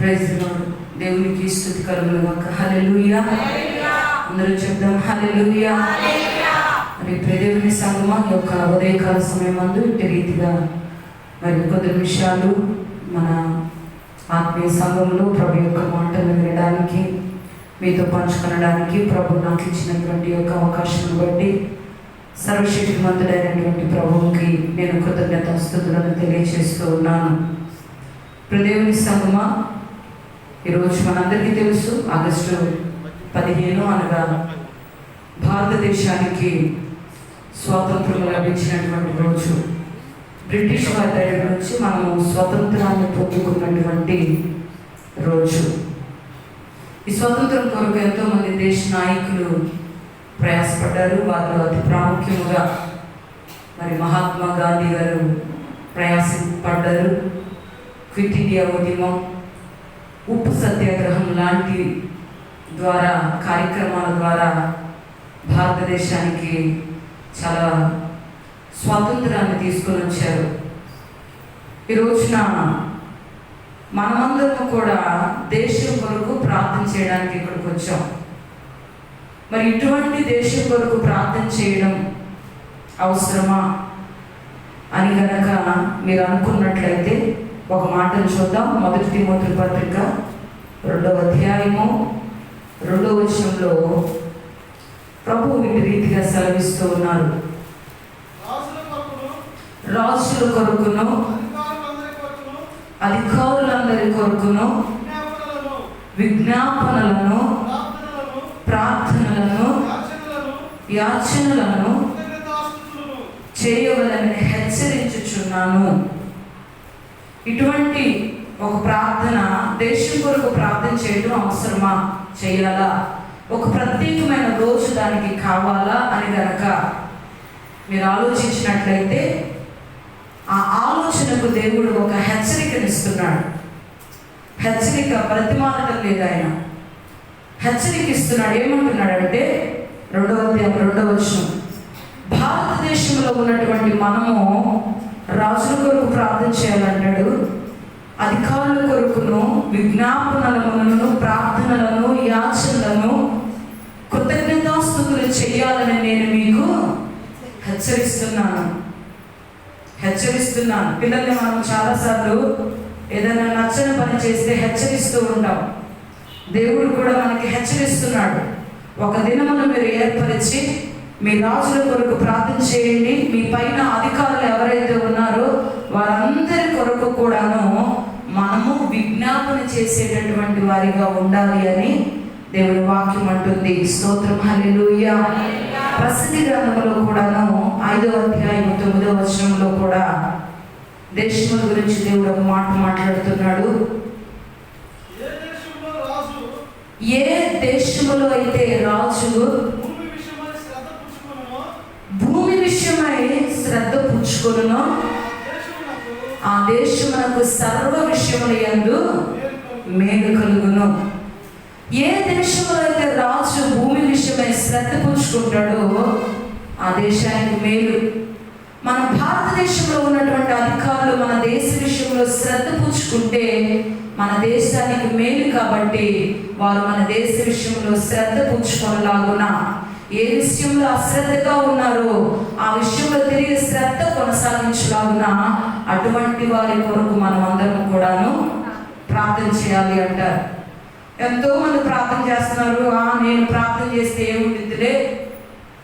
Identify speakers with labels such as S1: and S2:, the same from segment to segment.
S1: Praise lord. దేవునికి స్తుతి కలుగునుగాక. హల్లెలూయా. అందరూ చెప్దాం హల్లెలూయా. మరి దేవుని సంగమా ఈ యొక్క ఉదయకాల సమయం అందు ఇట్టి రీతిగా మరి కొద్ది నిమిషాలు మన ఆత్మీయ సంఘంలో ప్రభు యొక్క మాటలు వినడానికి, మీతో పంచుకొనడానికి ప్రభు నాకు ఇచ్చినటువంటి యొక్క అవకాశాన్ని బట్టి సర్వశక్తిమంతుడైనటువంటి ప్రభువుకి నేను కృతజ్ఞతాస్తుతులను తెలియజేస్తూ ఉన్నాను. దేవుని సంగమా, ఈరోజు మనందరికీ తెలుసు ఆగస్టు 15 అనగా భారతదేశానికి స్వాతంత్రం లభించినటువంటి రోజు. బ్రిటిష్ వారి దగ్గర నుంచి మనము స్వతంత్రాన్ని పొందుకున్నటువంటి రోజు. ఈ స్వతంత్రం కొరకు ఎంతోమంది దేశ నాయకులు ప్రయాసపడ్డారు. వారిలో అతి ప్రాముఖ్యముగా మరి మహాత్మా గాంధీ గారు ప్రయాసపడ్డారు. క్విట్ ఇండియా ఉద్యమం, ఉప్పు సత్యాగ్రహం లాంటి ద్వారా కార్యక్రమాల ద్వారా భారతదేశానికి చాలా స్వాతంత్రాన్ని తీసుకొని వచ్చారు. ఈ రోజున మనమందరం కూడా దేశం కొరకు ప్రార్థన చేయడానికి ఇక్కడికి వచ్చాం. మరి ఇటువంటి దేశం కొరకు ప్రార్థన చేయడం అవసరమా అని కనుక మీరు అనుకున్నట్లయితే ఒక మాటను చూద్దాం. 1 తిమోతి పత్రిక 2వ అధ్యాయము 2వ వచనంలో ప్రభువు ఇటు రీతిగా సెలవిస్తూ ఉన్నారు. రాజుల కొరకును అధికారులందరి కొరకును విజ్ఞాపనలను ప్రార్థనలను యాచనలను చేయవలని హెచ్చరించుచున్నాను. ఇటువంటి ఒక ప్రార్థన దేశం కొరకు ప్రార్థన చేయడం అవసరమా, చేయాలా, ఒక ప్రత్యేకమైన రోజు దానికి కావాలా అని కనుక మీరు ఆలోచించినట్లయితే ఆ ఆలోచనకు దేవుడు ఒక హెచ్చరికనిస్తున్నాడు. హెచ్చరిక ప్రతిమానటం లేదు, ఆయన హెచ్చరిక ఇస్తున్నాడు. ఏమంటున్నాడంటే 2వ అధ్యాయం 2వ వచనం, భారతదేశంలో ఉన్నటువంటి మనము రాజుల కొరకు ప్రార్థన చేయాలంటాడు. అధికారుల కొరకును విజ్ఞాపనలను ప్రార్థనలను యాచనలను కృతజ్ఞతాస్తుతులు చేయాలని నేను మీకు హెచ్చరిస్తున్నాను. పిల్లల్ని మనం చాలాసార్లు ఏదైనా నచ్చని పని చేస్తే హెచ్చరిస్తూ ఉంటాం. దేవుడు కూడా మనకి హెచ్చరిస్తున్నాడు. ఒక దినమును మీరు ఏర్పరిచి మీ రాజుల కొరకు ప్రార్థన చేయండి. మీ పైన అధికారులు ఎవరైతే ఉన్నారో వారందరి కొరకు కూడాను మనము విజ్ఞాపన చేసేటటువంటి వారిగా ఉండాలి అని దేవుని వాక్యం అంటుంది. స్తోత్రం, హల్లెలూయా. ప్రసంగి గ్రంథంలో కూడాను 5వ అధ్యాయం 9వ వచనంలో కూడా దేశముల గురించి దేవుడు ఒక మాట మాట్లాడుతున్నాడు. ఏ దేశములో అయితే రాజు భూమి విషయమై శ్రద్ధ పుచ్చుకొనునో ఆ దేశమునకు సర్వ విషయముల యందు మేలు కలుగును. ఏ దేశంలో అయితే రాజు భూమి విషయమై శ్రద్ధ పుచ్చుకుంటాడో ఆ దేశానికి మేలు. మన భారతదేశంలో ఉన్నటువంటి అధికారులు మన దేశ విషయంలో శ్రద్ధ పుచ్చుకుంటే మన దేశానికి మేలు. కాబట్టి వారు మన దేశ విషయంలో శ్రద్ధ పుచ్చుకొనలాగున, ఏ విషయంలో అశ్రద్ధగా ఉన్నారో ఆ విషయంలో తిరిగి శ్రద్ధ కొనసాగించలాగున అటువంటి వారి కొరకు మనం అందరం కూడాను ప్రార్థన చేయాలి అంటారు. ఎంతో మంది ప్రార్థన చేస్తున్నారు. నేను ప్రార్థన చేస్తే ఏముంటుందిలే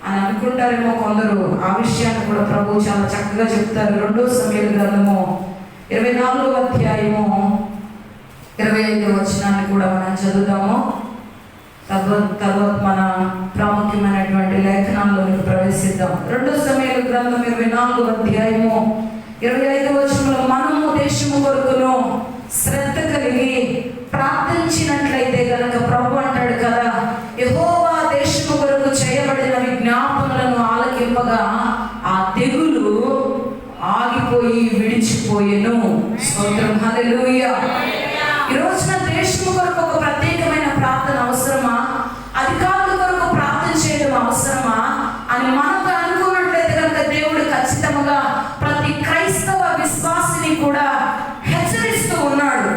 S1: అని అనుకుంటారేమో కొందరు. ఆ విషయాన్ని కూడా ప్రభు చాలా చక్కగా చెప్తారు. 2వ సమూయేలు గ్రంథము 24వ అధ్యాయము 25వ వచనాన్ని కూడా మనం చదువుతాము. తర్వాత మన ప్రాముఖ్యమైనటువంటి లేఖనాల్లోనికి ప్రవేశిద్దాం. 2వ సమూయేలు గ్రంథం 24వ అధ్యాయము 25వ వచనంలో మనము దేశము కొరకును శ్రద్ధ కలిగి ప్రార్థించినట్లయితే కనుక ప్రభు అంటాడు కదా, యెహోవా దేశము కొరకు చేయబడిన విజ్ఞాపనలను ఆలకింపగా ఆ తెగులు ఆగిపోయి విడిచిపోయెను. స్తోత్రం, హల్లెలూయా. ఈ రోజున దేశము కొరకు ఒక ప్రత్యేకమైన ప్రార్థన అవసరమా, అధికారుల కొరకు ప్రార్థన చేయడం అవసరమా అని మనం అనుకున్నట్లయితే కనుక దేవుడు ఖచ్చితంగా ప్రతి క్రైస్తవ విశ్వాసిని కూడా హెచ్చరిస్తూ ఉన్నాడు.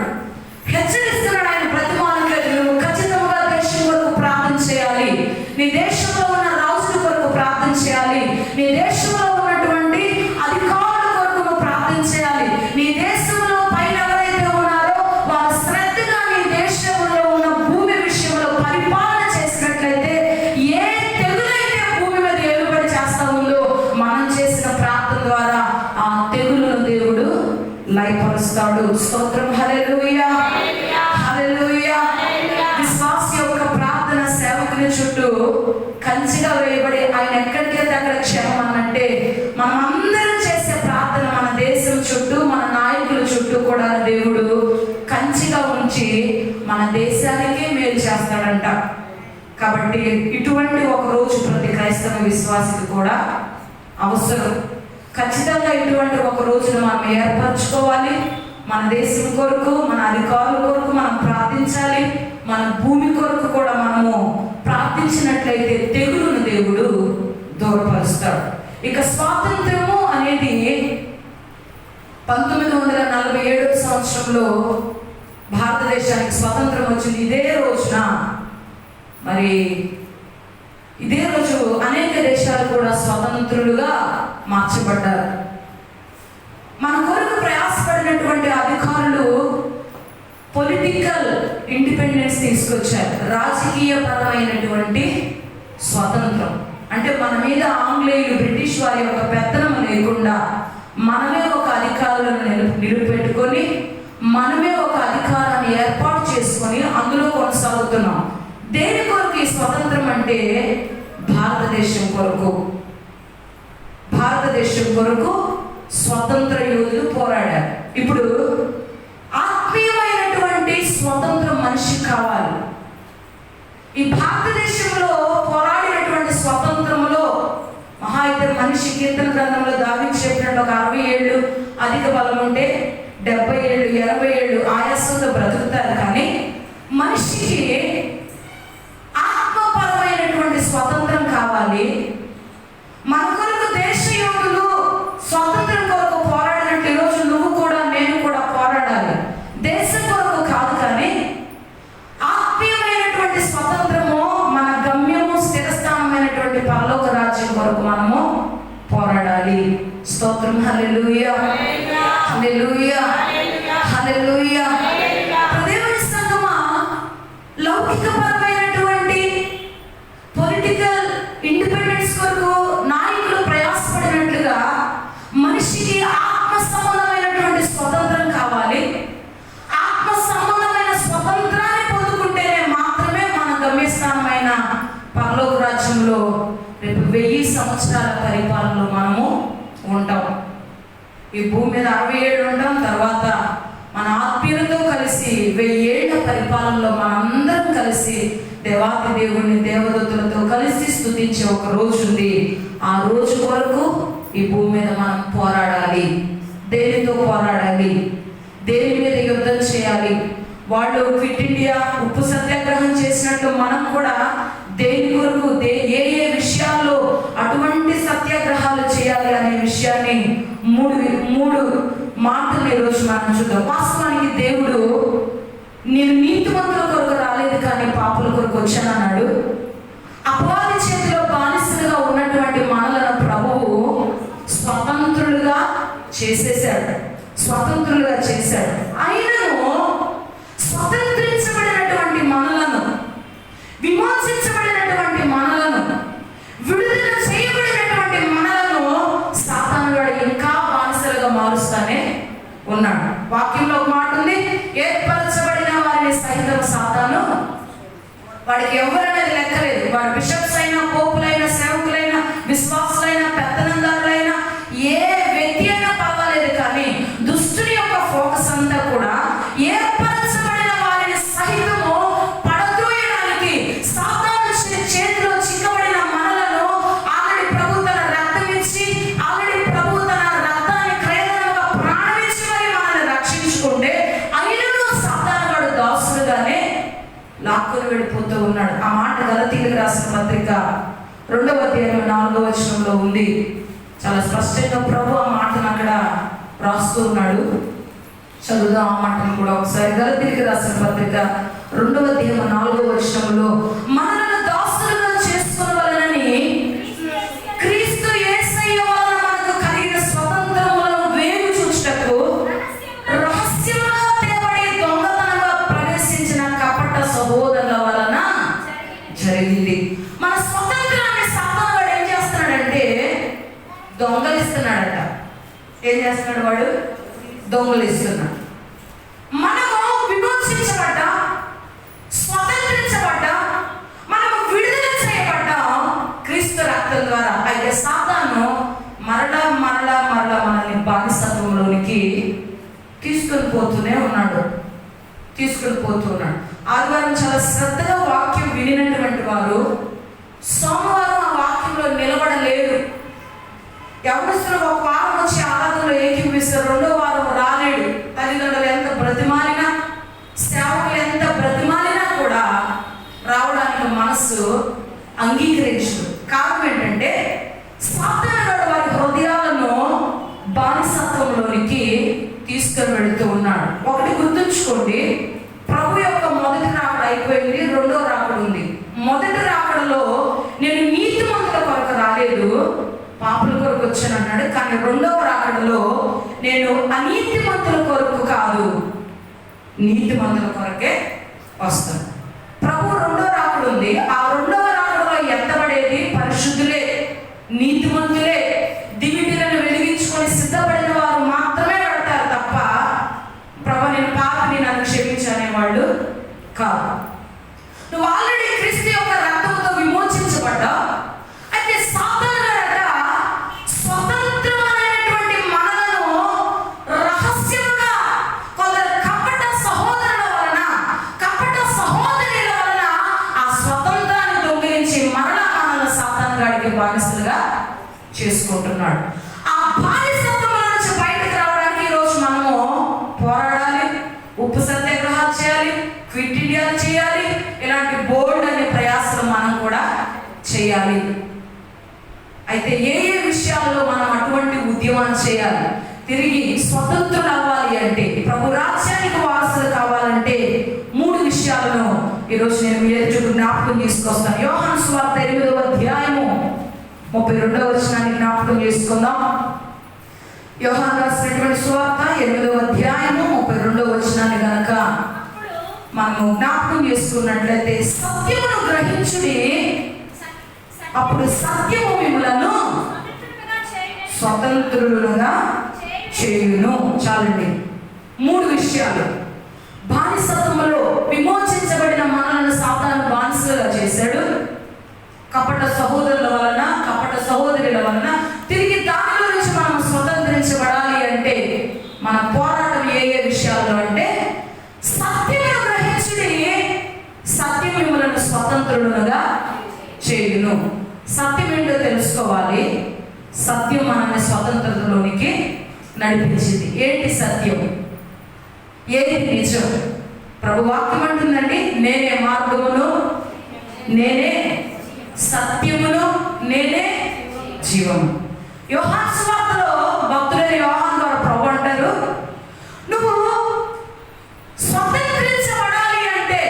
S1: హెచ్చరిస్తున్నాడు ఆయన బ్రతిమాలట్లేదు. నువ్వు ఖచ్చితంగా దేశం కొరకు ప్రార్థన చేయాలి, నీ దేశంలో ఉన్న రాజుల కొరకు ప్రార్థన చేయాలి, నీ దేశంలో ఉన్నటువంటి అధికారుల కొరకు నువ్వు ప్రార్థన చేయాలి. నీ దేశంలో పైన ఎవరైతే ఉన్నారో వారు శ్రద్ధగా నీ దేశంలో ఉన్న భూమి విషయంలో పరిపాలన చేసినట్లయితే ఏ తెగులైతే భూమి మీద ఏలుబడి చేస్తా ఉందో మనం చేసిన ప్రార్థన ద్వారా ఆ తెగులను దేవుడు లయపరుస్తాడు. స్తోత్రం. హల్లెలూయా, హల్లెలూయా. విశ్వాస యొక్క ప్రార్థన సేవకుని చుట్టూ కంచిగా వేయబడి ఆయన ఎక్కడికైతే అక్కడ క్షేమం అన్నట్టే మనం అందరం చేసే ప్రార్థన మన దేశం చుట్టూ మన నాయకుల చుట్టూ కూడా దేవుడు కంచిగా ఉంచి మన దేశానికే మేలు చేస్తాడంట. కాబట్టి ఇటువంటి ఒక రోజు ప్రతి క్రైస్తవ విశ్వాసికి కూడా అవసరం. ఖచ్చితంగా ఇటువంటి ఒక రోజును మనం ఏర్పరచుకోవాలి. మన దేశం కొరకు, మన అధికారుల కొరకు మనం ప్రార్థించాలి. మన భూమి కొరకు కూడా మనము ప్రార్థించినట్లయితే తెగులును దేవుడు దూరపరుస్తాడు. ఇక స్వాతంత్రము అనేది 1947 సంవత్సరంలో భారతదేశానికి స్వాతంత్రం వచ్చింది. ఇదే రోజున మరి ఇదే రోజు అనేక దేశాలు కూడా స్వతంత్రులుగా మార్చబడ్డారు. మన కొరకు ప్రయాసపడినటువంటి అధికారులు పొలిటికల్ ఇండిపెండెన్స్ తీసుకొచ్చారు. రాజకీయ పరమైనటువంటి స్వతంత్రం అంటే మన మీద ఆంగ్లేయులు బ్రిటిష్ వారి యొక్క పెత్తనం లేకుండా మనమే ఒక అధికారులను నిలబెట్టుకొని మనమే ఒక అధికారాన్ని ఏర్పాటు చేసుకొని అందులో కొనసాగుతున్నాం. దేని కొరకు ఈ స్వతంత్రం అంటే భారతదేశం కొరకు. భారతదేశం కొరకు స్వతంత్ర యోధులు పోరాడారు. ఇప్పుడు ఆత్మీయమైనటువంటి స్వతంత్రం మనిషికి కావాలి. ఈ భారతదేశంలో పోరాడినటువంటి స్వతంత్రంలో మహా అయితే మనిషి కీర్తన గ్రంథంలో దావీదు చెప్పినట్టు ఒక 60 ఏళ్ళు అధిక బలం ఉంటే 70 ఏళ్ళు 80 ఏళ్ళు ఆయాసంతో బ్రతుకుతారు. కానీ మనిషికి ఆత్మపరమైనటువంటి స్వతంత్రం కావాలి. మన కొరకు దేశ యోధులు స్వతంత్రం కొరకు పోరాడినట్టు ఈరోజు నువ్వు కూడా నేను కూడా పోరాడాలి. దేశం కొరకు కాదు, కానీ ఆత్మీయమైనటువంటి స్వతంత్రము మన గమ్యము స్థిరస్థానమైనటువంటి పరలోక రాజ్యం కొరకు మనము పోరాడాలి. స్తోత్రం. హల్లెలూయా, హల్లెలూయా, హల్లెలూయా. దేవుని సంగమా, లౌకికపరమైనటువంటి పొలిటికల్ ఇండిపెండెన్స్ కొరకు నాయకులు ప్రయాసపడినట్లుగా మనిషికి ఆత్మ సంబంధమైనటువంటి స్వతంత్రం కావాలి. ఆత్మ సంబంధమైన స్వతంత్రాన్ని పొందుకుంటేనే మాత్రమే మన గమ్యస్థానమైన పరలోక రాజ్యంలో రేపు 1000 సంవత్సరాల పరిపాలనలో మనము ఉంటాం. ఈ భూమి మీద 60 ఏళ్ళు ఉంటాం. తర్వాత మన ఆత్మీయులతో కలిసి 1000 ఏళ్ల పరిపాలనలో మనందరం కలిసి దేవాది దేవుని దేవదూతలతో కలిసి స్తుతించే ఒక రోజు ఉంది. ఆ రోజు వరకు ఈ భూమి మీద మనం పోరాడాలి. దేనితో పోరాడాలి? దేని మీద యుద్ధం చేయాలి? వాళ్ళు క్విట్ ఇండియా ఉప్పు సత్యాగ్రహం చేసినట్లు మనం కూడా దేని కొరకు ఏ ఏ విషయాల్లో అటువంటి సత్యాగ్రహాలు చేయాలి అనే విషయాన్ని మూడు మాటలు ఈరోజు మనం చూద్దాం. వాస్తవానికి దేవుడు నేను నీతిమంతుల కొరకు రాలేదు కానీ పాపుల కొరకు వచ్చానన్నాడు. అపవాది చేతిలో బానిసలుగా ఉన్నటువంటి మనలను ప్రభువు స్వతంత్రులుగా చేసేసాడు, స్వతంత్రులుగా చేశాడు. అయినను స్వతంత్రించబడినటువంటి మనలను, విమోచించబడినటువంటి మనలను, విడుదల చేయబడినటువంటి మనలను సాతానుగాడు ఇంకా బానిసలుగా మారుస్తానే ఉన్నాడు. వాక్యంలో ఒక మాట ఉంది, ఏర్పరచబడిన వారిని సైతం సాతాను వాడికి ఎవరనేది లెక్కలేదు. వాడు బిషప్స్ అయినా, పోపులైనా, సేవకులైనా, విశ్వాసులైనా, పెత్తనందారులైనా, ఏ వ్యక్తి అయినా పర్వాలేదు. కానీ దుష్టుని యొక్క ఫోకస్ అంతా కూడా ఏర్పరచబడిన వారిని సహితము పడద్రోయడానికి సాతాను చేతిలో చిక్కబడిన మనలను ఆల్రెడీ ప్రభు తన రక్తం ఇచ్చి, ఆల్రెడీ ప్రభు తన రక్తాన్ని క్రయధనముగా ప్రాణమిచ్చి మరి మనల్ని రక్షించుకుంటే అయినను సాతాను వాడు దాసులుగానే లాక్కుని వెళ్ళిపోతూ ఉన్నాడు. ఆ మాట గలతీయులకు రాసిన పత్రిక 2వ అధ్యాయం 4వ వచనంలో ఉంది. చాలా స్పష్టంగా ప్రభు ఆ మాటను అక్కడ రాస్తూ ఉన్నాడు. చదువుదాం ఆ మాటను కూడా ఒకసారి. గలతీయులకు రాసిన పత్రిక 2వ అధ్యాయం 4వ వచనంలో, మనలను దాసులుగా చేసుకొనవలెనని క్రీస్తు యేసయ్య వలన మనకు కలిగిన స్వతంత్రములను వేగు చూచుటకు రహస్యముగా తేబడి దొంగతనంగా ప్రవేశించిన కపట సహోదరుల వలన జరిగింది. మన స్వతంత్రాన్ని సాతానుడు ఏం చేస్తున్నాడంటే దొంగలిస్తున్నాడట. ఏం చేస్తున్నాడు వాడు? దొంగలిస్తున్నాడు. మనము విమోచించబడ్డ, స్వతంత్రించబడ్డ, మనము విడుదల చేయబడ్డ క్రీస్తు రక్తం ద్వారా. అయితే సాతాను మరలా మరలా మరలా మనల్ని బానిసత్వంలోనికి తీసుకొని పోతూనే ఉన్నాడు. ఆదివారం చాలా శ్రద్ధగా వాక్యం వినినటువంటి వారు సోమవారం ఆ వాక్యంలో నిలబడలేరు. ఎవరిస్తున్న ఒక వారం వచ్చి ఆరాధనలో ఏకీపిస్తారు, 2వ వారం రాలేడు. తల్లిదండ్రులు ఎంత బ్రతిమాలినా, సేవకులు ఎంత బ్రతిమాలినా కూడా రావడానికి మనసు అంగీకరించదు. కారణం ఏంటంటే సాతానుడు వారి హృదయాలను బానిసత్వంలోనికి తీసుకొని వెళుతూ ఉన్నాడు. ఒకటి గుర్తుంచుకోండి, ప్రభు యొక్క మొదటి రాకడ అయిపోయింది, 2వ రాకడ ఉంది. మొదటి రాకడలో నేను నీతిమంతుల కొరకు రాలేదు, పాపుల కొరకు వచ్చాను అన్నాడు. కానీ 2వ రాకడలో నేను అనీతిమంతుల కొరకు కాదు, నీతిమంతుల కొరకే వస్తాను. ప్రభు 2వ రాకడ ఉంది. ఆ 2వ రాకడలో ఎత్తబడేది పరిశుద్ధులే, నీతిమంతులే, దివిటీలను వెలిగించుకొని సిద్ధపడిన వారు మాత్రమే పడతారు తప్ప ప్రభు నేను పాపిని, నన్ను క్షమించనే వాళ్ళు కాదు. నువ్వు ఆల్రెడీ క్రీస్తు యొక్క రక్తంతో విమోచించబడ్డా. అయితే సాతానుడట స్వతంత్రమైనటువంటి మనలను రహస్యంగా కొందరు కపట సహోదరుల వలన, కపట సహోదరుల వలన ఆ స్వతంత్రాన్ని దొంగిలించి మరలా మనల్ని సాతానుగాడికి బానిసలుగా చేసుకుంటున్నాడు. ఆ బానిసత్వం నుంచి బయటకు రావడానికి ఈరోజు మనము పోరాడాలి, ఉప్పు సత్యాగ్రహాలు చేయాలి, క్విట్ ఇండియాలు చేయాలి. ఇలాంటి బోల్డ్ అనే ప్రయాసాలు మనం కూడా చేయాలి. అయితే ఏ ఏ విషయాల్లో మనం అటువంటి ఉద్యమాన్ని చేయాలి? తిరిగి స్వతంత్రులు అవ్వాలి అంటే, ప్రభు రాజ్యానికి వారసులు కావాలంటే 3 విషయాలను ఈరోజు నేను మీ ఎదుట జ్ఞాపకం తీసుకొస్తాను. యోహాను సువార్త 8వ అధ్యాయము 32వ వచనాన్ని జ్ఞాపకం చేసుకుందాం. యోహాను రాసినటువంటి సువార్త 8వ అధ్యాయము 32వ వచనాన్ని కనుక మనము జ్ఞాపకం చేసుకున్నట్లయితే, సత్యమును గ్రహించుడి, అప్పుడు సత్యము మిమ్ములను స్వతంత్రులుగా చేయును. చాలండి. 3 విషయాలు. బానిసత్వములో విమోచించబడిన మనలను సాతాను బానిసలుగా చేశాడు. కపట సహోదరుల వలన, కపట సహోదరుల వలన తిరిగి దానిలో నుంచి మనం స్వతంత్రించబడాలి అంటే మన పోరాటం ఏ ఏ విషయాల్లో అంటే, సత్యమును గ్రహించుడి, సత్యం మిమ్మల్ని స్వతంత్రులుగా చేయును. సత్యం ఏంటో తెలుసుకోవాలి. సత్యం మనల్ని స్వతంత్రతలోనికి నడిపించింది. ఏంటి సత్యం? ఏది నిజం? ప్రభు వాక్యం అంటుందండి, నేనే మార్గమును, నేనే సత్యమును, నేనే జీవము. యోహాను సువార్తలో భక్తుడైన యోహాను ద్వారా ప్రభు అంటారు, నువ్వు స్వతంత్రించబడాలి అంటే,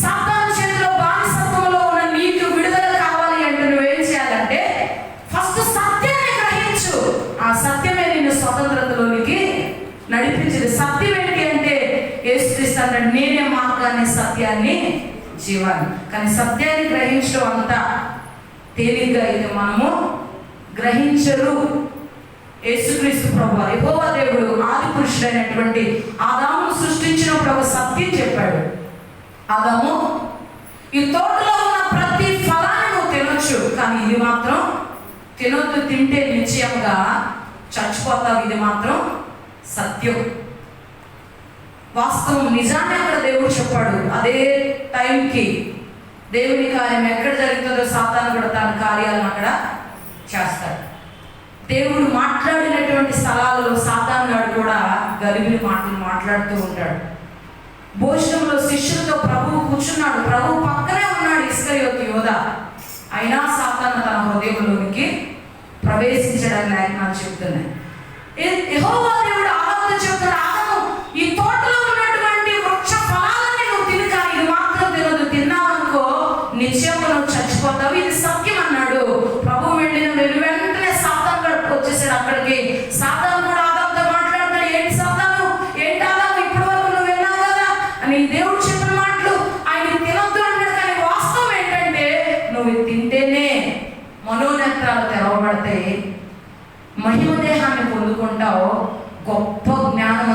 S1: సాతాను చేతిలో బానిసత్వంలో ఉన్న నీకు విడుదల కావాలి అంటే నువ్వేం చేయాలంటే ఫస్ట్ సత్యాన్ని గ్రహించు. ఆ సత్యమే నిన్ను స్వతంత్రతలోనికి నడిపించింది. సత్యం ఏంటి అంటే యేసుక్రీస్తు అన్నాడు, నేనే మార్గాన్ని, సత్యాన్ని, జీవాన్ని. కానీ సత్యాన్ని గ్రహించడం అంతా తేలిగ్గా అయితే మనము గ్రహించరు. యేసుక్రీస్తు ప్రభువు, యెహోవా దేవుడు ఆది పురుషుడైనటువంటి ఆదామును సృష్టించినప్పుడు ఒక సత్యం చెప్పాడు. ఆదాము, ఈ తోటలో ఉన్న ప్రతి ఫలాన్ని నువ్వు తినొచ్చు, కానీ ఇది మాత్రం తినొద్దు, తింటే నిశ్చయంగా చచ్చిపోతావు. ఇది మాత్రం సత్యం, వాస్తవం, నిజాన్ని అక్కడ దేవుడు చెప్పాడు. అదే టైంకి దేవుని కార్యం ఎక్కడ జరుగుతుందో సాతాను కూడా తన కార్యాలను అక్కడ చేస్తాడు. దేవుడు మాట్లాడినటువంటి స్థలాలలో సాతాను నాడు కూడా గలిబిలి మాటలు మాట్లాడుతూ ఉంటాడు. భోజనంలో శిష్యులతో ప్రభువు కూర్చున్నాడు, ప్రభువు పక్కనే ఉన్నాడు ఇస్కరియోతు యోధ. అయినా సాతాను తన హృదయంలోనికి ప్రవేశించడానికి లేఖనాలు చెప్తున్నాయి. యెహోవా దేవుడు ఆదాముతో చెప్తున్నాడు,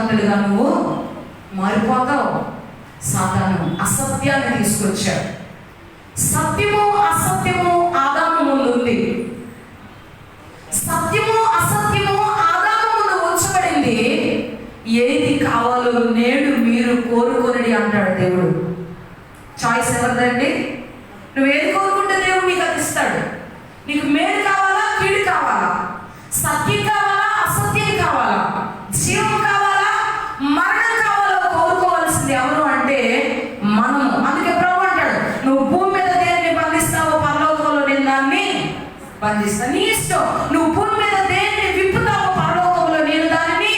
S1: శక్తివంతులుగా నువ్వు మారిపోతావు. సాతాను అసత్యాన్ని తీసుకొచ్చాడు. సత్యము అసత్యము ఆదాము ముందు ఉంది. సత్యము అసత్యము ఆదాము ముందు ఉంచబడింది. ఏది కావాలో నేడు మీరు కోరుకొనడి అంటాడు దేవుడు. చాయిస్ ఎవరిదండి? నువ్వు ఏది కోరుకుంటే దేవుడు నీకు అది ఇస్తాడు. నీకు మేలు కావాలా, కీడు కావాలా, సత్యం కావాలా, అసత్యం కావాలా, జీవం కావాలా, మరణం కావాలో కోరుకోవాల్సింది ఎవరు అంటే మనము. అందుకే ప్రభు అంటాడు, నువ్వు భూమి మీద దేన్ని బంధిస్తావో పరలోకంలో నేను దాన్ని బంధిస్తా. నీ ఇష్టం. నువ్వు భూమి మీద దేన్ని విప్పుతావో పరలోకంలో నేను దానిని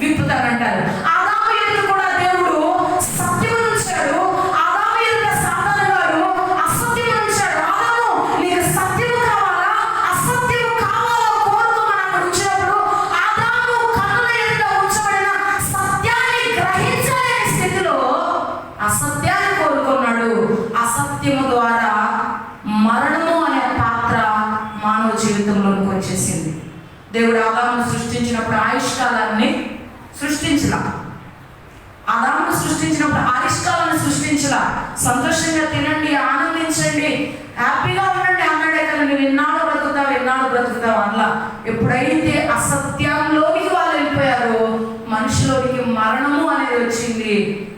S1: విప్పుతానంటారు. ఆదాము ఎదుట కూడా దేవుడు సత్యం ఉంచాడు. ఆదాము ఎదుట సాతాను గారు అసత్యం ఉంచాడు. ఆదాము నీకు సత్యము కావాలా, అసత్యము కావాలో కోరుకోమని అక్కడ ఉంచినప్పుడు ఆదాము కన్నుల ఎదుట ఉంచబడిన సత్యాన్ని గ్రహించలేని స్థితిలో అసత్యాన్ని కోరుకున్నాడు. అసత్యము ద్వారా మరణము అనే పాత్ర మానవ జీవితంలోకి వచ్చేసింది. దేవుడు ఆదామును సృష్టించినప్పుడు ఆయుష్కాలాన్ని సృష్టించలా. ఆదామును సృష్టించినప్పుడు ఆయుష్కాలాన్ని సృష్టించలా. సంతోషంగా తినండి, ఆనందించండి, హ్యాపీగా ఉండండి అన్నాడే కానీ నువ్వు ఎన్నాళ్ళు బ్రతుకుతావు అలా. ఎప్పుడైతే అసత్యంలోనికి వాళ్ళు వెళ్ళిపోయారో మనిషిలోనికి మరణము అనేది వచ్చింది.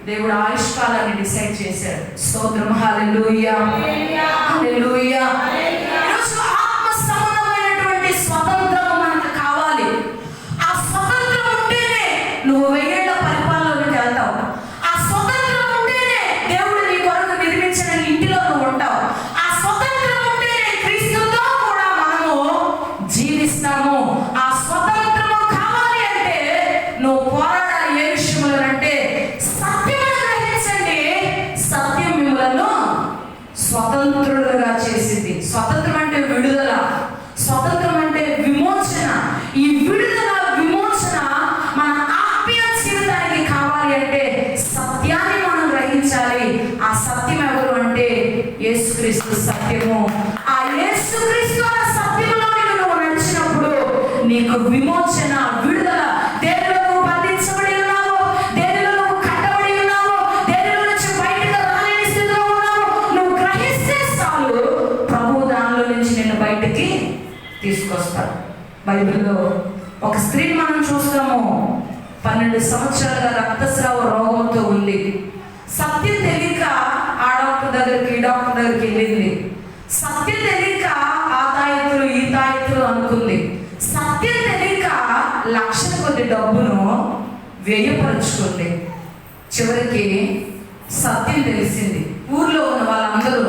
S1: దేవుడు ఆయుష్కాలాన్ని డిసైడ్ చేశాడు. స్తోత్రం. హల్లెలూయా, హల్లెలూయా. ఈరోజు ఆత్మ సంబంధమైనటువంటి స్వతంత్రం మనకు కావాలి. ఆ స్వతంత్రం ఉంటేనే నువ్వు 1000 ఏళ్ల పరిపాలనలోకి వెళ్తావు. ఆ స్వతంత్రం ఉంటేనే దేవుడు నీ కొరకు నిర్మించిన ఇంటిలో నువ్వు ఉంటావు. ఆ స్వతంత్రం ఉంటేనే క్రీస్తుతో కూడా మనము జీవిస్తాము. ఆ స్వతంత్రము కావాలి అంటే నువ్వు పోరాడాలి. ఏ విషయంలో అంటే సత్యమును గ్రహించండి. సత్యం మిమ్మలను స్వతంత్రులుగా చేసింది. స్వతంత్రం అంటే విడుదల, స్వతంత్రం అంటే విమోచన. ఈ విడుదల విమోచన మన ఆత్మీయ జీవితానికి కావాలి అంటే సత్యాన్ని మనం గ్రహించాలి. ఆ సత్యం ఎవరు అంటే యేసుక్రీస్తు సత్యము. ఆ యేసుక్రీస్తు సత్యములో నువ్వు నడిచినప్పుడు నీకు విమోచన, విడుదల. దేనిలో నువ్వు బంధించబడి ఉన్నావో, దేనిలో నువ్వు కట్టబడి ఉన్నావో, దేనిలో నుంచి బయటకు రాలేని స్థితిలో ఉన్నావో నువ్వు గ్రహిస్తే చాలు, ప్రభు దానిలో నుంచి నిన్ను బయటికి తీసుకొస్తాడు. బైబిల్లో ఒక స్త్రీని మనం చూస్తాము. 12 సంవత్సరాలుగా రక్తస్రావ రోగంతో ఉంది. సత్యం తెలియక ఆ డాక్టర్ దగ్గరికి ఈ డాక్టర్ దగ్గరికి వెళ్ళింది. సత్యం తెలియక ఆ తాయెత్తులు ఈ తాయెత్తులు అనుకుంది. సత్యం తెలియక లక్షల కొద్ది డబ్బును వ్యయపరుచుకుంది. చివరికి సత్యం తెలిసింది. ఊర్లో ఉన్న వాళ్ళందరూ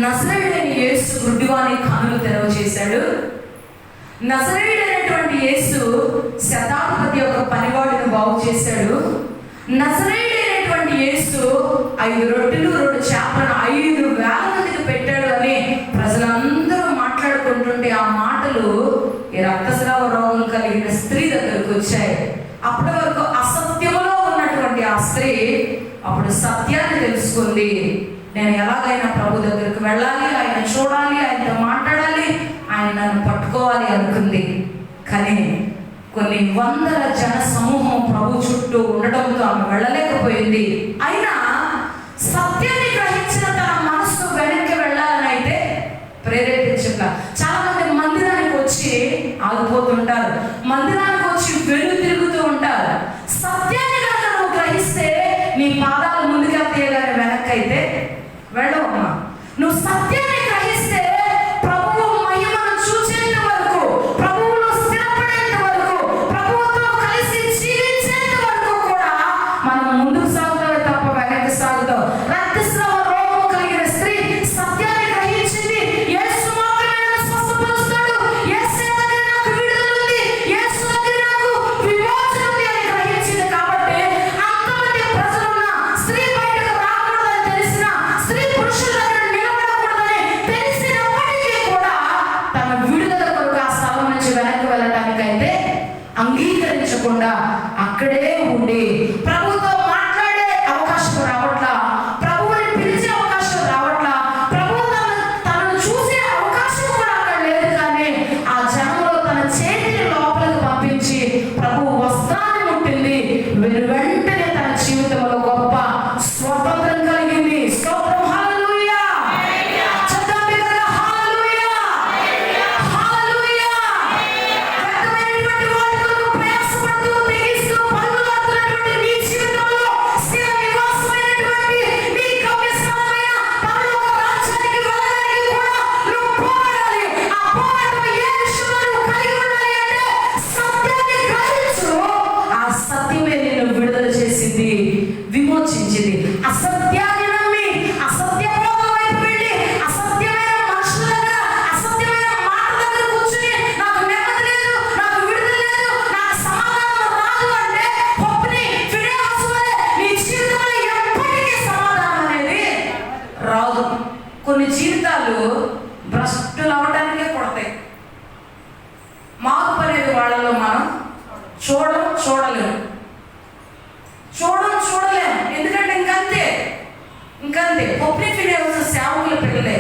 S1: నజరేయుడైన యేసు గుడ్డివాని కన్నులు తెరవ చేశాడు. నజరేయుడైనటువంటి యేసు శతాధిపతి యొక్క పనివాడిని బాగు చేశాడు. నజరేయుడైనటువంటి యేసు 5 రొట్టెలు 2 చేపలను 5,000 మందికి పెట్టాడు అని ప్రజలందరూ మాట్లాడుకుంటుంటే ఆ మాటలు ఈ రక్తస్రావ రోగం కలిగిన స్త్రీ దగ్గరకు వచ్చాయి. అప్పటి వరకు అసత్యములో ఉన్నటువంటి ఆ స్త్రీ అప్పుడు సత్యాన్ని తెలుసుకుంది. నేను ఎలాగైనా ప్రభు దగ్గరకు వెళ్ళాలి, ఆయన చూడాలి, ఆయనతో మాట్లాడాలి, ఆయన నన్ను పట్టుకోవాలి అనుకుంది. కానీ కొన్ని వందల జన సమూహం ప్రభు చుట్టూ ఉండటంతో ఆమె వెళ్ళలేకపోయింది. అయినా సత్యాన్ని గ్రహించిన తన మనసు వెనక్కి వెళ్ళాలని అయితే ప్రేరేపించక చాలా మంది మందిరానికి వచ్చి ఆగిపోతుంటారు, మందిరానికి వచ్చి వెళ్ళు తిరుగుతూ ఉంటారు. సత్యాన్ని కనుక నువ్వు గ్రహిస్తే నీ పాదాలు ముందుకెళ్తే కానీ వెనక్కి అయితే వెళ్ళవమ్మా. నువ్వు సత్యాన్ని గ్రహిస్తే ప్రభువు మహిమను చూచేంత వరకు, ప్రభువులో స్థిరపడేంత వరకు, ప్రభువుతో కలిసి జీవించేంత వరకు కూడా మనం ముందుకు సాగుతావు తప్ప వెనక్కి సాగుతావు. రక్తస్రావ రోగం కలిగిన స్త్రీ సత్యాన్ని గ్రహించింది. యేసు మాత్రమే నన్ను స్వస్థపరుస్తాడు, యేసు దగ్గర నాకు విడుదల ఉంది, యేసు దగ్గర నాకు విమోచన ఉంది అని గ్రహించింది. కాబట్టి అంతమంది ప్రజలున్న స్త్రీ బయటకు రాకూడదని తెలిసిన, స్త్రీ పురుషుల దగ్గర నిలబడకూడదని వెంటనే తన జీవితంలో గొప్ప స్వతంత్రం కలిగింది. స్తోత్రం, హల్లెలూయా. చదవండి కదా, హల్లెలూయా, హల్లెలూయా. వ్యర్థమైనటువంటి వాటి కొరకు ప్రయాసపడుతూ తెగిస్తూ పరుగులాడుతున్నటువంటి నీ జీవితంలో స్థిర నివాసమైనటువంటి నీ గమ్యస్థానమైన పరలోక రాజ్యానికి వెళ్ళడానికి కూడా నువ్వు పోరాడాలి. ఆ పోరాటం ఏ విషయంలో నువ్వు కలిగి ఉండాలి అంటే సత్యాన్ని గ్రహించు. ఆ సత్యమే నిన్ను విడుదల చేసింది, విమోచించింది. అసత్యాన్ని నమ్మి అసత్య బోధన వైపు వెళ్ళి అసత్యమైన మనుషుల దగ్గర అసత్యమైన మాట దగ్గర కూర్చుని నాకు నెమ్మది లేదు, నాకు విడుదల లేదు, నాకు సమాధానం రాదు అంటే పొప్పుని ఫిడేమస్ వలె నీ జీవితంలో ఎప్పటికీ సమాధానం అనేది రాదు. కొన్ని జీవితాలు భ్రష్టులు అవడానికే పడతాయి. మార్పు అనేది వాళ్ళలో మనం చూడలేము. ఎందుకంటే ఇంకంతే పొప్పి ఫిడేమస్ సేవకుల పిల్లలే.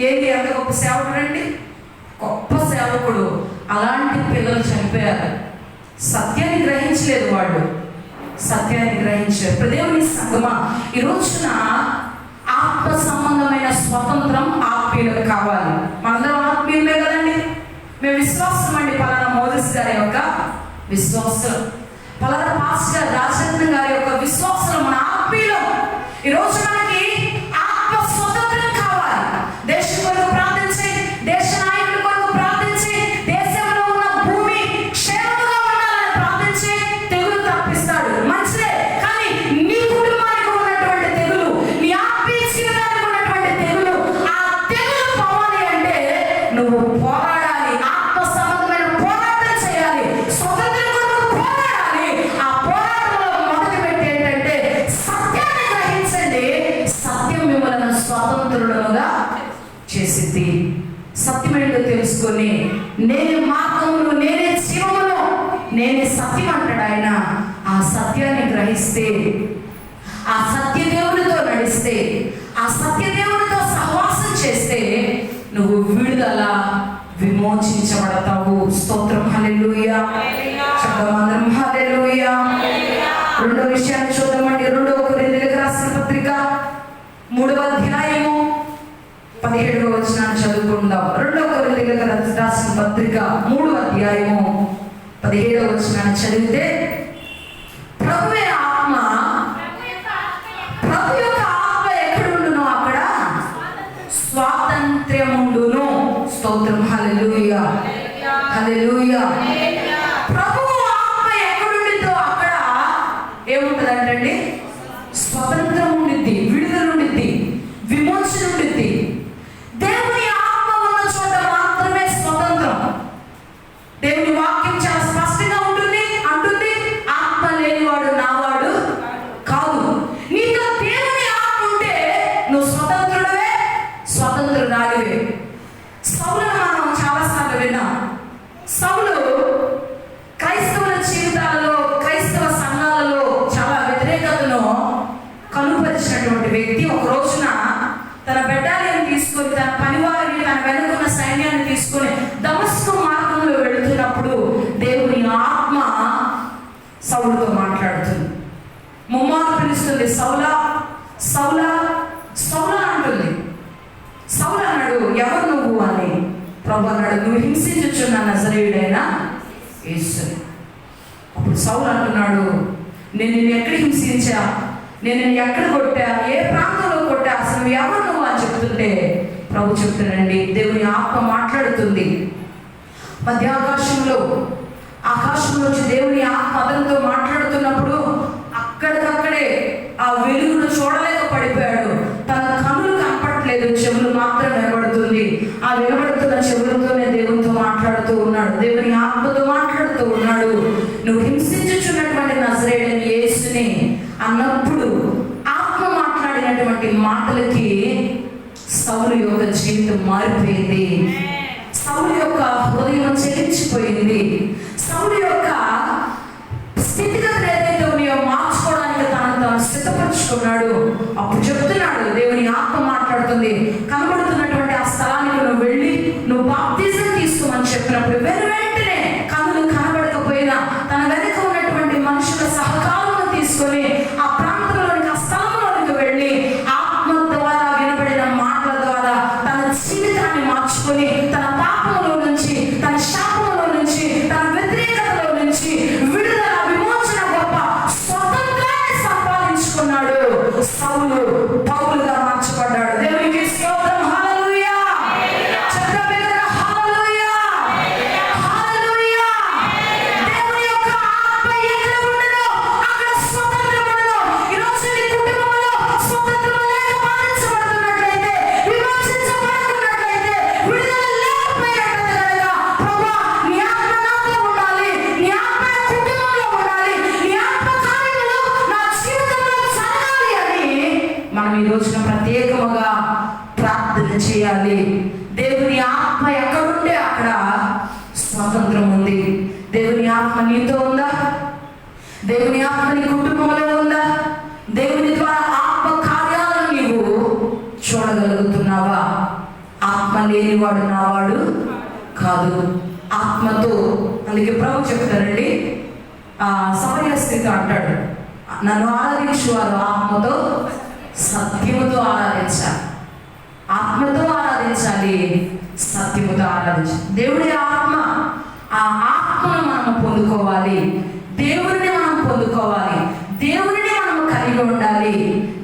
S1: ఏంటి అంత గొప్ప సేవకుడు అండి, గొప్ప సేవకుడు. అలాంటి పిల్లలు చనిపోయారు. సత్యాన్ని గ్రహించలేదు వాళ్ళు, సత్యాన్ని గ్రహించారు. దేవుని సంగమా, ఈ రోజున ఆత్మ సంబంధమైన స్వతంత్రం ఆత్మీయులకు కావాలి. మనందరం ఆత్మీయులమే కదండి. మేము విశ్వాసం అండి. పలానా మోదీస్ గారి యొక్క విశ్వాసం, పలానా పాస్టర్ రాజరత్నం గారి యొక్క విశ్వాసం మన ఆత్మీయులం. ఈరోజు మనకి ఆత్మ స్వతంత్రం కావాలి. దేశం కొరకు ప్రార్థించి, దేశ నాయకుల కొరకు ప్రార్థించి, దేశంలో ఉన్న భూమి క్షేమంగా ఉండాలని ప్రార్థించి తెగులు తప్పిస్తాడు, మంచిదే. కానీ నీ కుటుంబానికి ఉన్నటువంటి తెగులు, నీ ఆత్మీయ జీవితానికి ఉన్నటువంటి తెగులు, ఆ తెగులు పోవాలి అంటే నువ్వు పోరాడాలి. ఆత్మ సంబంధమైన పోరాటం చేయాలి. స్వతంత్రం కొరకు పోరాడాలి. ఆ పోరాటంలో మొదటి పెట్టి ఏంటంటే సత్యాన్ని గ్రహించండి. సత్యం మిమ్మల్ని స్వతంత్రులుగా చేసింది. సత్యమేంటో తెలుసుకొని నేనే మార్గమును, నేనే జీవమును, నేనే సత్యం అంటాడు ఆయన. ఆ సత్యాన్ని గ్రహిస్తే, ఆ సత్యదేవునితో నడిస్తే, ఆ సత్యదేవునితో సహవాసం చేస్తే నువ్వు విడుదల, విమోచించబడతావు. స్తోత్రం, హల్లెలూయా. చదవమందరం హల్లెలూయా. రెండో విషయాన్ని చూద్దామండి. 2 కొరింథీయులకు రాసిన పత్రిక 3వ అధ్యాయము 17వ వచనాన్ని చదువుకుందాం. 2 కొరింథీయులకు రాసిన పత్రిక 3వ అధ్యాయము 17వ వచనాన్ని చదివితే, ప్రభు యొక్క ఆత్మ ఎక్కడుండునో అక్కడ స్వాతంత్ర్యముండును. స్తోత్రం, హల్లెలూయా, హల్లెలూయా. ప్రభువు ఆత్మ ఎక్కడుండితో అక్కడ ఏముంటదంటండి? స్వతంత్రం ఉండిద్ది, విడుదల ఉండిద్ది, విమోచన ఉండిద్ది. దేవుని ఆత్మ ఉన్న చోట మాత్రమే స్వతంత్రం. దేవుని వాక్యం చాలా స్పష్టంగా అంటుంది, ఆత్మ లేనివాడు నావాడు కాదు. నీతో దేవుని ఆత్మ ఉంటే నువ్వు స్వతంత్రుడవే, స్వతంత్రురాలివే. సౌలును మనం చాలాసార్లు విన్నాం. సౌలు క్రైస్తవుల జీవితాలలో, క్రైస్తవ సంఘాలలో చాలా వ్యతిరేకతను కనుపరిచినటువంటి వ్యక్తి. ఒక రోజున తన బెటాలియన్ తీసుకొని, తన పనివారిని, తన వెనుకున్న సైన్యాన్ని తీసుకొని దమస్కు మార్గంలో వెళుతున్నప్పుడు దేవుని ఆత్మ సౌలుతో మాట్లాడుతుంది. ముమ్మారు పిలుస్తుంది, సౌలా, సౌలా, సౌలా అంటుంది. సౌలు అన్నాడు, ఎవరు నువ్వు అని. ప్రభు అన్నాడు, నువ్వు హింసించుచున్న నజరేయుడైన యేసుని. అప్పుడు సౌలు అంటున్నాడు, నేను నిన్ను ఎక్కడ హింసించా, నేను నిన్ను ఎక్కడ కొట్టా, ఏ ప్రాంతంలో కొట్టా, అసలు ఎవరు నువ్వు అని చెప్తుంటే ప్రభు చెప్తున్నాడండి, దేవుని ఆత్మ మాట్లాడుతుంది. మధ్యాకాశంలో, ఆకాశంలోంచి దేవుని ఆత్మ అతనితో మాట్లాడుతున్నప్పుడు అక్కడికక్కడే ఆ వెలుగును చూడలేక పడిపోయాడు. తన కన్నులు కనపడట్లేదు, చెవులు మాత్రం వినబడుతుంది. ఆ వినబడుతున్న చెవులతోనే దేవునితో మాట్లాడుతూ ఉన్నాడు, దేవుని ఆత్మతో మాట్లాడుతూ ఉన్నాడు. నువ్వు హింసించుచున్నటువంటి నజరేయుడైన యేసుని అన్నప్పుడు ఆత్మ మాట్లాడినటువంటి మాటలకి సౌలు యొక్క జీవితం మారిపోయింది. సౌలు యొక్క హృదయం చెలించిపోయింది. సౌలు యొక్క స్థితిగతులు ఏదైతే ఉన్నాయో మార్చుకోవడానికి తనను సిద్ధపరుచుకున్నాడు. అప్పుడు చెప్తున్నాడు, దేవుని ఆత్మ మాట్లాడుతుంది, కనబడుతున్నటువంటి ఆ స్థలానికి నువ్వు వెళ్ళి నువ్వు బాప్తిజం తీసుకోమని చెప్పినప్పుడు వెంటనే కన్నులు కనబడకపోయినా తన వెనుక ఉన్నటువంటి మనుషుల సహకారం తీసుకొని ఆ ప్రాంతంలోనికి, ఆ స్థలంలోనికి వెళ్ళి ఆత్మ ద్వారా వినబడిన మాటల ద్వారా తన జీవితాన్ని మార్చుకొని తన పాపంలో నుంచి, తన శాపంలో నుంచి, తన వ్యతిరేకతలో నుంచి విడుదల, విమోచన, గొప్ప స్వతంత్రాన్ని సంపాదించుకున్నాడు. సౌలు పౌలుగా మార్చబడ్డాడు. దేవునికి స్తోత్రం. హల్లెలూయా. చక్కగా హల్లెలూయా, హల్లెలూయా. దేవుని యొక్క ఆత్మ ఎక్కడ ఉండదో అక్కడ స్వతంత్రం ఉండదు. ఈ రోజు నీ కుటుంబంలో స్వతంత్రం లేక బాధించబడుతున్నట్లయితే, విమర్శించబడుతున్నట్లయితే, విడుదల లేకపోయినట్లయితే కనుక ప్రభువా నీ ఆత్మ నాతో ఉండాలి, నీ ఆత్మ కుటుంబంలో ఉండాలి, నీ ఆత్మ కార్యములు నా జీవితంలో జరగాలి అని మనం ఈ రోజున ప్రత్యేకముగా ప్రార్థన చేయాలి. దేవుని ఆత్మ ఎక్కడుంటే అక్కడ స్వాతంత్రం ఉంది. దేవుని ఆత్మ నీతో ఉందా? దేవుని ఆత్మ నీ కుటుంబంలో ఉందా? దేవుని ద్వారా ఆత్మ కార్యాలను నీవు చూడగలుగుతున్నావా? ఆత్మ లేనివాడు నావాడు కాదు. ఆత్మతో, అందుకే ప్రభు చెప్తారండి, సమయ స్థితి అంటాడు, నన్ను ఆరాధించువారు ఆత్మతో సత్యముతో ఆరాధించాలి. ఆత్మతో ఆరాధించాలి, సత్యముతో ఆరాధించాలి. దేవుడి ఆత్మ, ఆ ఆత్మను మనం పొందుకోవాలి. దేవుడిని మనం పొందుకోవాలి. దేవుడిని మనం కలిగి ఉండాలి.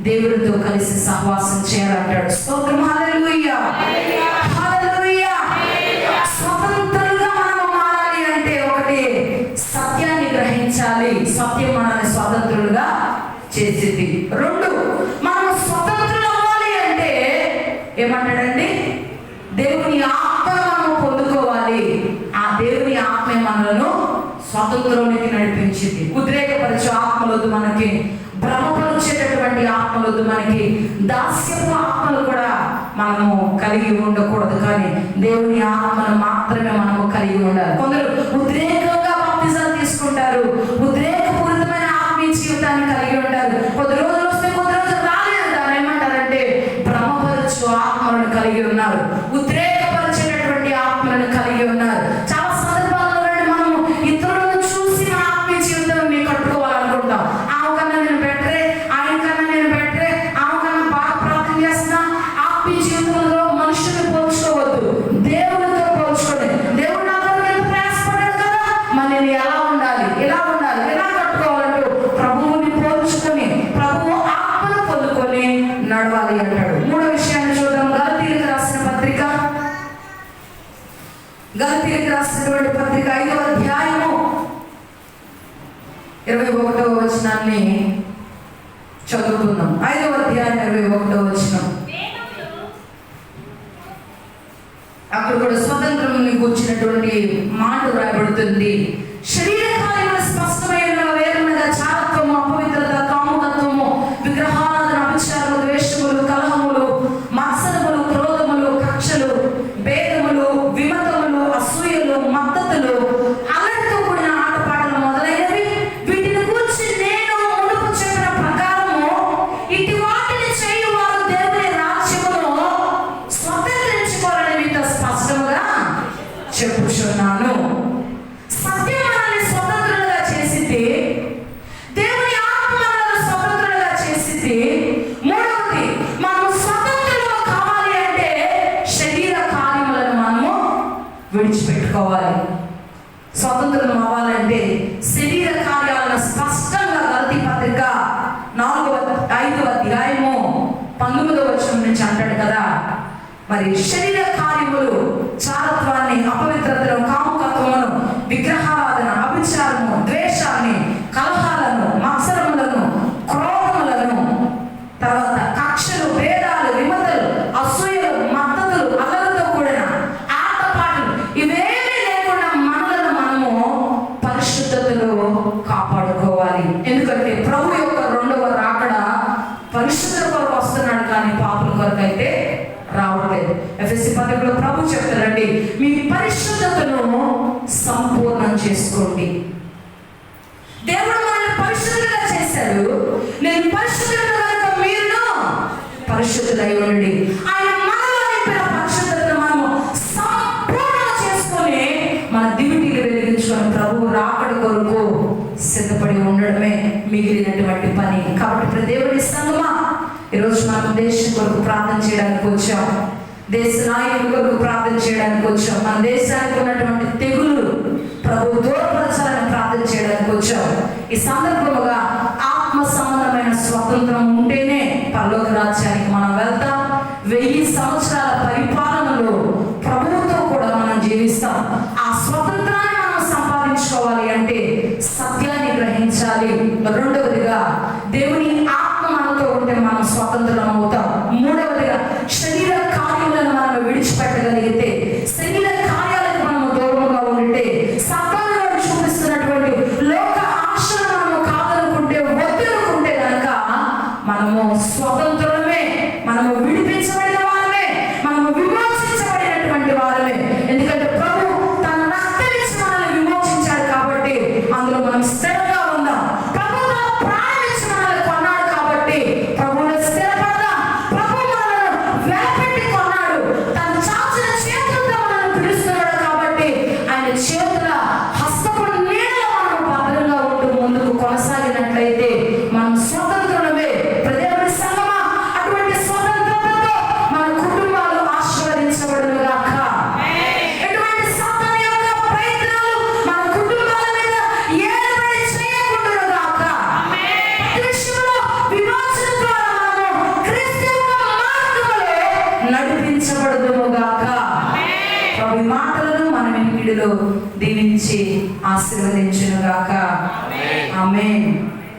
S1: దేవుడితో కలిసి సహవాసం చేయాలంటాడు. స్తోత్రం. హల్లెలూయా, హల్లెలూయా. స్వతంత్రులుగా మనం మారాలి అంటే ఒకటి, సత్యాన్ని గ్రహించాలి. సత్యం మనల్ని స్వతంత్రులుగా చేసింది. రెండు, మనం స్వతంత్రులు అవ్వాలి అంటే ఏమంటాడండి? దేవుని ఆత్మను మనం పొందుకోవాలి. ఆ దేవుని ఆత్మే మనలను స్వతంత్రంలోకి నడిపించింది. ఉద్రేకపరిచే ఆత్మలొద్దు మనకి, భ్రమపరిచేటటువంటి ఆత్మలొద్దు మనకి, దాస్యపు ఆత్మలు కూడా మనము కలిగి ఉండకూడదు. కానీ దేవుని ఆత్మను మాత్రమే మనము కలిగి ఉండాలి. కొందరు ఉద్రేకంగా బాప్తిజాలు తీసుకుంటారు, ఉద్రేకపూరితమైన ఆత్మీయ జీవితాన్ని కలిగి ఉంటారు. కొద్ది రోజులు వస్తే కొద్ది రోజులు రాలేదు. దాన్ని ఏమంటారంటే భ్రమపరచు ఆత్మలను కలిగి ఉన్నారు, ఉద్రేకపరిచేటటువంటి ఆత్మలను కలిగి ఉన్నారు. చాలా సందర్భాల్లో మనము ఇతరులను చూసి మన ఆత్మీయ జీవితాన్ని కట్టుకోవాలనుకుంటాం. ఆమె కన్నా నేను బెటరే, ఆయన కన్నా నేను బెటరే, ఆమె కన్నా బాగా ప్రార్థన చేస్తున్నా. ఆత్మీయ జీవితంలో మనుషుల్ని పోల్చుకోవద్దు, దేవుడితో పోల్చుకోండి. దేవుడు నా కొరకు ఎంత ప్రయాసపడ్డాడు కదా, మరి నేను ఎలా ఉండాలి, ఎలా ఉండాలి, ఎలా కట్టుకోవాలంటూ ప్రభువుని పోల్చుకొని, ప్రభువు ఆత్మను పొందుకొని నడవాలి అంటాడు. మూడో విషయాన్ని చూద్దాం. గలతీయులకు రాసిన పత్రిక, గలతీయులకు రాసినటువంటి పత్రిక 5వ అధ్యాయము 21వ వచనాన్ని చదువుకుందాం. 5వ అధ్యాయం 21వ వచనం. అక్కడ కూడా స్వతంత్రం కూర్చున్నటువంటి మాట రాయబడుతుంది. శరీర కార్యములు స్పష్టమైన వేరునగా చారత్వము, అపవిత్రత, కాముకత్వము, విగ్రహారాధన, అభిచారము, ద్వేషములు, కలహములు, మత్సరములు, క్రోధములు, కక్షలు, భేదములు, విమతములు, అసూయలు, మద్దతులు, అల్లరితో కూడిన ఆటపాటలు మొదలైనవి, వీటిని గురించి నేను మునుపు చెప్పిన ప్రకారము ఇటు వాటిని చేయువారు దేవుని రాజ్యమును స్వతంత్రించుకోవాలని మీతో స్పష్టముగా చెప్పుచున్నాను. సత్యం మనల్ని స్వతంత్రులుగా చేసింది. దేవుని ఆత్మ మనల్ని స్వతంత్రులుగా చేసింది. మూడవది, మనం స్వతంత్రులు కావాలి అంటే శరీర కార్యములను మనము విడిచిపెట్టుకోవాలి. స్వతంత్రం అవ్వాలంటే శరీర కార్యాలను స్పష్టంగా గలతీ పత్రిక 5వ అధ్యాయము 19వ వచనం నుంచి అంటాడు కదా. మరి శరీర కార్యములు చారత్వాన్ని, అపవిత్రతను, కాముకత్వమును, విగ్రహారాధన, అభిచారము, ద్వేషాన్ని, కలహాలను, మత్సరములను, క్రోధములను, తర్వాత కక్షలు, భేదాలు, విమతలు, అసూయలు, మద్దతులు, అల్లరితో కూడిన ఆటపాటలు, ఇవేమీ లేకుండా మనలను మనము పరిశుద్ధతలో కాపాడుకోవాలి. ఎందుకంటే ప్రభు యొక్క రెండవ రాకడ పరిశుద్ధుల కొరకు వస్తున్నాడు, కానీ పాపుల కొరకు అయితే రావట్లేదు. ఎఫెసీ పత్రికలో ప్రభు చెప్తారండి, మీ పరిశుద్ధతను సంపూర్ణం చేసుకోండి. దేవుడు మనల్ని పరిశుద్ధులుగా చేశాడు. నేను పరిశుద్ధులను కనుక మీరు పరిశుద్ధులై ఉండండి. ఆయన మనలో నింపిన పరిశుద్ధతను మనము సంపూర్ణం చేసుకొని మన దివిటీలు వెలిగించుకొని ప్రభు రాకడ కొరకు సిద్ధపడి ఉండడమే మీ మిగిలినటువంటి పని. కాబట్టి ఇప్పుడు దేవుని సంగమా, ఈరోజు మనం దేశం కొరకు ప్రార్థన చేయడానికి వచ్చాం, దేశ నాయకుల కొరకు ప్రార్థన చేయడానికి వచ్చాం, మన దేశానికి ఉన్నటువంటి తెగులు ప్రభు దూరపరచాలని ప్రార్థన చేయడానికి వచ్చాం. ఈ సందర్భముగా ఆత్మ సంబంధమైన స్వతంత్రం ఉంటేనే పరలోక రాజ్యానికి మనం వెళ్తాం. 1000 సంవత్సరాల పరిపాలనలో ప్రభువుతో కూడా మనం జీవిస్తాం. ఆ స్వతంత్రాన్ని మనం సంపాదించుకోవాలి అంటే సత్యాన్ని గ్రహించాలి. రెండవదిగా దేవుని ఆత్మ మనతో ఉంటే మనం స్వతంత్రం అవుతాం. మూడవదిగా శరీర కార్యాలను మనం విడిచిపెట్టగలిగితే, శరీర కార్యాలకు మనం దూరంగా ఉంటే, సాతానుడు చూపిస్తున్నటువంటి లోక ఆశను మనము కాదనుకుంటే, వద్దనుకుంటే కనుక మనము స్వతంత్రమే, మనము విడిపించబడిన వారమే, మనము విమోచించబడినటువంటి వారమే. ఎందుకంటే ప్రభు తన రక్తమిచ్చి మనల్ని విమోచించాడు కాబట్టి అందులో మనం స్థిరంగా ఉందాం. ప్రభు తన ప్రాణమిచ్చి మనల్ని కొన్నాడు కాబట్టి ప్రభువులో స్థిరపడదాం. ప్రభు మనల్ని వెలపెట్టి కొన్నాడు, తన చాచిన చేతులతో మనల్ని పిలుస్తున్నాడు కాబట్టి ఆయన చేతుల హస్తపు నీడలో మనం భద్రంగా ఉంటూ ముందుకు కొనసాగినట్లయితే మనం స్వతంత్రులమే. దేవుని సంగమా, అటువంటి స్వతంత్రతతో మన కుటుంబాలు ఆశీర్వదించబడునుగాక. ఎటువంటి సాతాను యొక్క ప్రయత్నాలు మన కుటుంబాల మీద ఏలుబడి చేయకుండునుగాక. ప్రతి విషయంలో విమోచన ద్వారా మనము క్రీస్తు యొక్క మార్గములో నడిపించబడుదుముగాక. ప్రభు మాటలను మన వినికిడిలో దీవించి ఆశీర్వదించునుగాక. ఆమేన్.